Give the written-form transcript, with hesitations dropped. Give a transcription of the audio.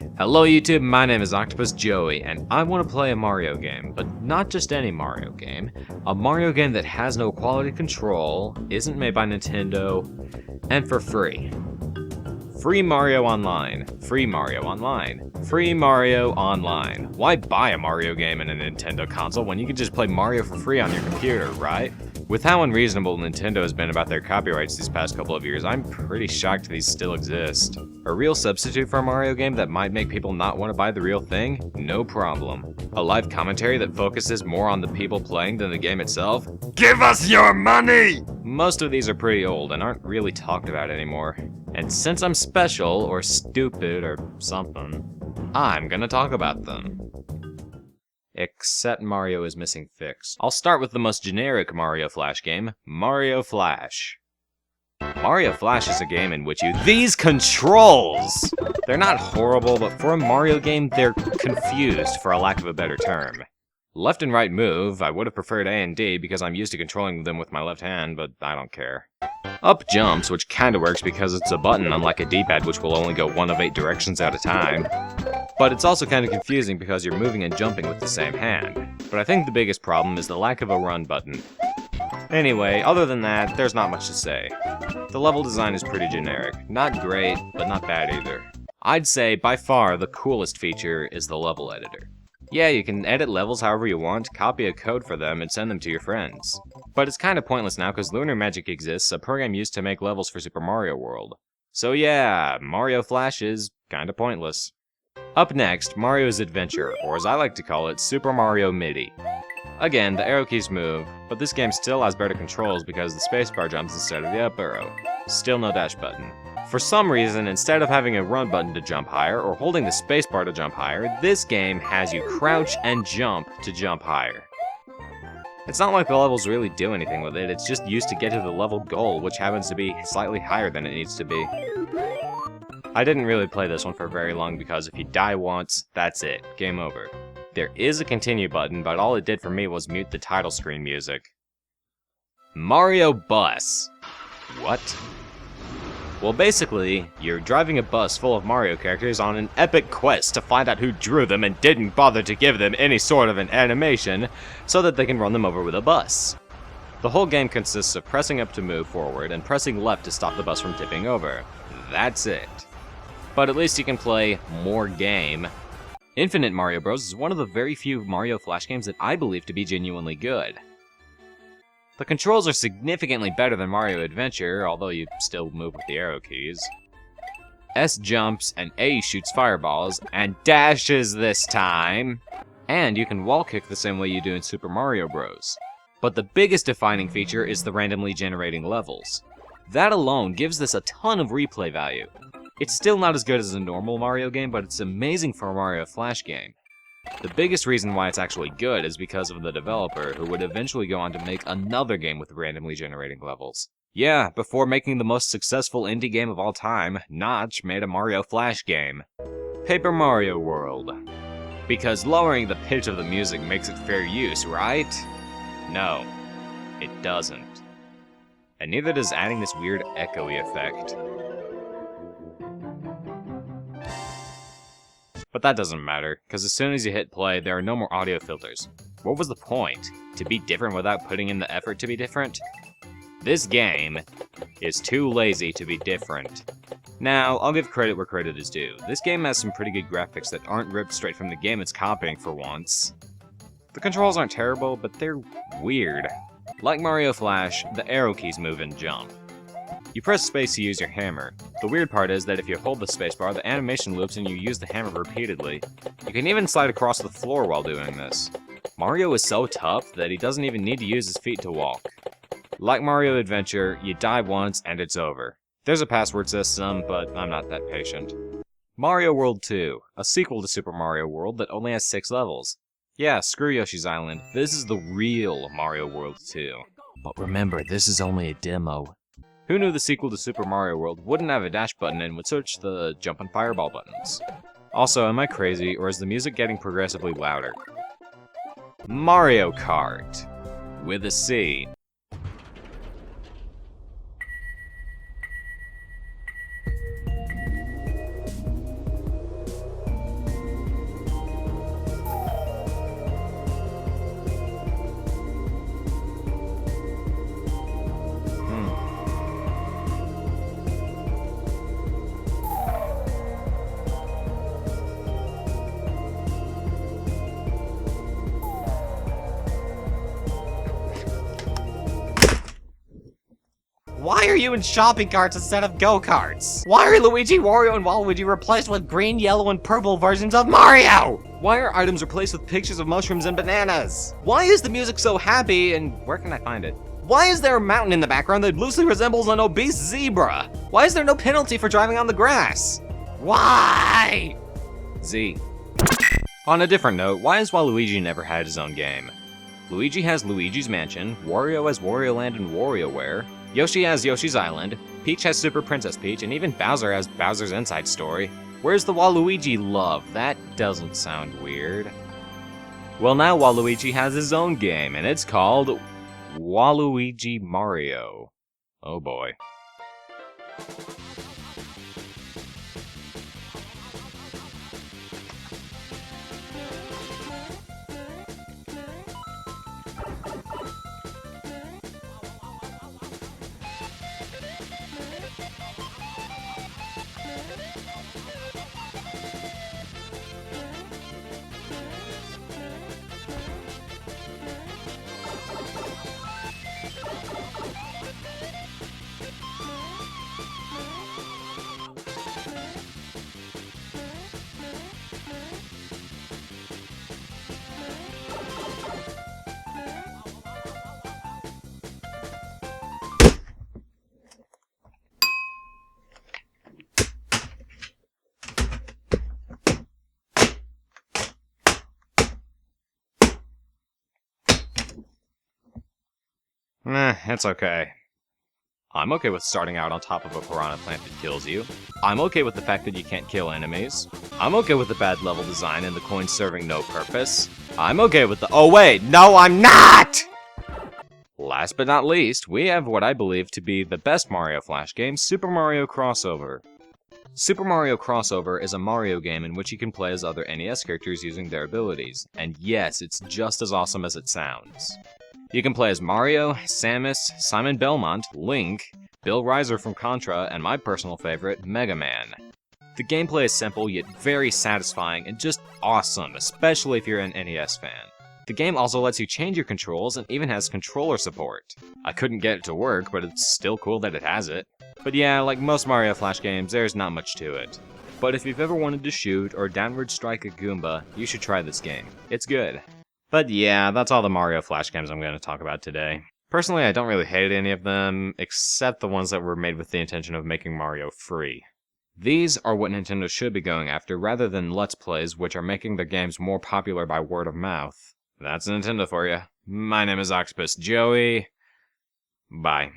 Hello YouTube, my name is Octopus Joey, and I want to play a Mario game, but not just any Mario game. A Mario game that has no quality control, isn't made by Nintendo, and for free. Free Mario Online. Free Mario Online. Free Mario Online. Why buy a Mario game in a Nintendo console when you can just play Mario for free on your computer, right? With how unreasonable Nintendo has been about their copyrights these past couple of years, I'm pretty shocked these still exist. A real substitute for a Mario game that might make people not want to buy the real thing? No problem. A live commentary that focuses more on the people playing than the game itself? Give us your money! Most of these are pretty old and aren't really talked about anymore. And since I'm special, or stupid, or something, I'm gonna talk about them. Except Mario is missing fix. I'll start with the most generic Mario Flash game, Mario Flash. Mario Flash is a game in which these controls! They're not horrible, but for a Mario game, they're confused, for a lack of a better term. Left and right move, I would have preferred A and D because I'm used to controlling them with my left hand, but I don't care. Up jumps, which kinda works because it's a button unlike a D-pad which will only go one of 8 directions at a time. But it's also kinda confusing because you're moving and jumping with the same hand. But I think the biggest problem is the lack of a run button. Anyway, other than that, there's not much to say. The level design is pretty generic. Not great, but not bad either. I'd say, by far, the coolest feature is the level editor. Yeah, you can edit levels however you want, copy a code for them, and send them to your friends. But it's kinda pointless now because Lunar Magic exists, a program used to make levels for Super Mario World. So yeah, Mario Flash is kinda pointless. Up next, Mario's Adventure, or as I like to call it, Super Mario MIDI. Again, the arrow keys move, but this game still has better controls because the spacebar jumps instead of the up arrow. Still no dash button. For some reason, instead of having a run button to jump higher, or holding the spacebar to jump higher, this game has you crouch and jump to jump higher. It's not like the levels really do anything with it, it's just used to get to the level goal, which happens to be slightly higher than it needs to be. I didn't really play this one for very long because if you die once, that's it, game over. There is a continue button, but all it did for me was mute the title screen music. Mario Bus. What? Well, basically, you're driving a bus full of Mario characters on an epic quest to find out who drew them and didn't bother to give them any sort of an animation so that they can run them over with a bus. The whole game consists of pressing up to move forward and pressing left to stop the bus from tipping over. That's it. But at least you can play more game. Infinite Mario Bros. Is one of the very few Mario Flash games that I believe to be genuinely good. The controls are significantly better than Mario Adventure, although you still move with the arrow keys. S jumps, and A shoots fireballs, and dashes this time. And you can wall kick the same way you do in Super Mario Bros. But the biggest defining feature is the randomly generating levels. That alone gives this a ton of replay value. It's still not as good as a normal Mario game, but it's amazing for a Mario Flash game. The biggest reason why it's actually good is because of the developer, who would eventually go on to make another game with randomly generating levels. Yeah, before making the most successful indie game of all time, Notch made a Mario Flash game. Paper Mario World. Because lowering the pitch of the music makes it fair use, right? No, it doesn't. And neither does adding this weird echoey effect. But that doesn't matter, because as soon as you hit play, there are no more audio filters. What was the point? To be different without putting in the effort to be different? This game is too lazy to be different. Now, I'll give credit where credit is due. This game has some pretty good graphics that aren't ripped straight from the game it's copying for once. The controls aren't terrible, but they're weird. Like Mario Flash, the arrow keys move and jump. You press space to use your hammer. The weird part is that if you hold the spacebar, the animation loops and you use the hammer repeatedly. You can even slide across the floor while doing this. Mario is so tough that he doesn't even need to use his feet to walk. Like Mario Adventure, you die once and it's over. There's a password system, but I'm not that patient. Mario World 2, a sequel to Super Mario World that only has 6 levels. Yeah, screw Yoshi's Island. This is the real Mario World 2. But remember, this is only a demo. Who knew the sequel to Super Mario World wouldn't have a dash button and would switch the jump and fireball buttons? Also, am I crazy, or is the music getting progressively louder? Mario Kart. With a C. Why are you in shopping carts instead of go-karts? Why are Luigi, Wario, and Waluigi replaced with green, yellow, and purple versions of Mario? Why are items replaced with pictures of mushrooms and bananas? Why is the music so happy, and where can I find it? Why is there a mountain in the background that loosely resembles an obese zebra? Why is there no penalty for driving on the grass? Why? Z. On a different note, why has Waluigi never had his own game? Luigi has Luigi's Mansion, Wario has Wario Land and WarioWare, Yoshi has Yoshi's Island, Peach has Super Princess Peach, and even Bowser has Bowser's Inside Story. Where's the Waluigi love? That doesn't sound weird. Well, now Waluigi has his own game, and it's called Waluigi Mario. Oh boy. It's okay. I'm okay with starting out on top of a piranha plant that kills you. I'm okay with the fact that you can't kill enemies. I'm okay with the bad level design and the coins serving no purpose. I'm okay with the— oh wait, no I'm not! Last but not least, we have what I believe to be the best Mario Flash game, Super Mario Crossover. Super Mario Crossover is a Mario game in which you can play as other NES characters using their abilities, and yes, it's just as awesome as it sounds. You can play as Mario, Samus, Simon Belmont, Link, Bill Reiser from Contra, and my personal favorite, Mega Man. The gameplay is simple yet very satisfying and just awesome, especially if you're an NES fan. The game also lets you change your controls and even has controller support. I couldn't get it to work, but it's still cool that it has it. But yeah, like most Mario Flash games, there's not much to it. But if you've ever wanted to shoot or downward strike a Goomba, you should try this game. It's good. But yeah, that's all the Mario Flash games I'm going to talk about today. Personally, I don't really hate any of them, except the ones that were made with the intention of making Mario free. These are what Nintendo should be going after, rather than Let's Plays, which are making their games more popular by word of mouth. That's Nintendo for you. My name is Octopus Joey. Bye.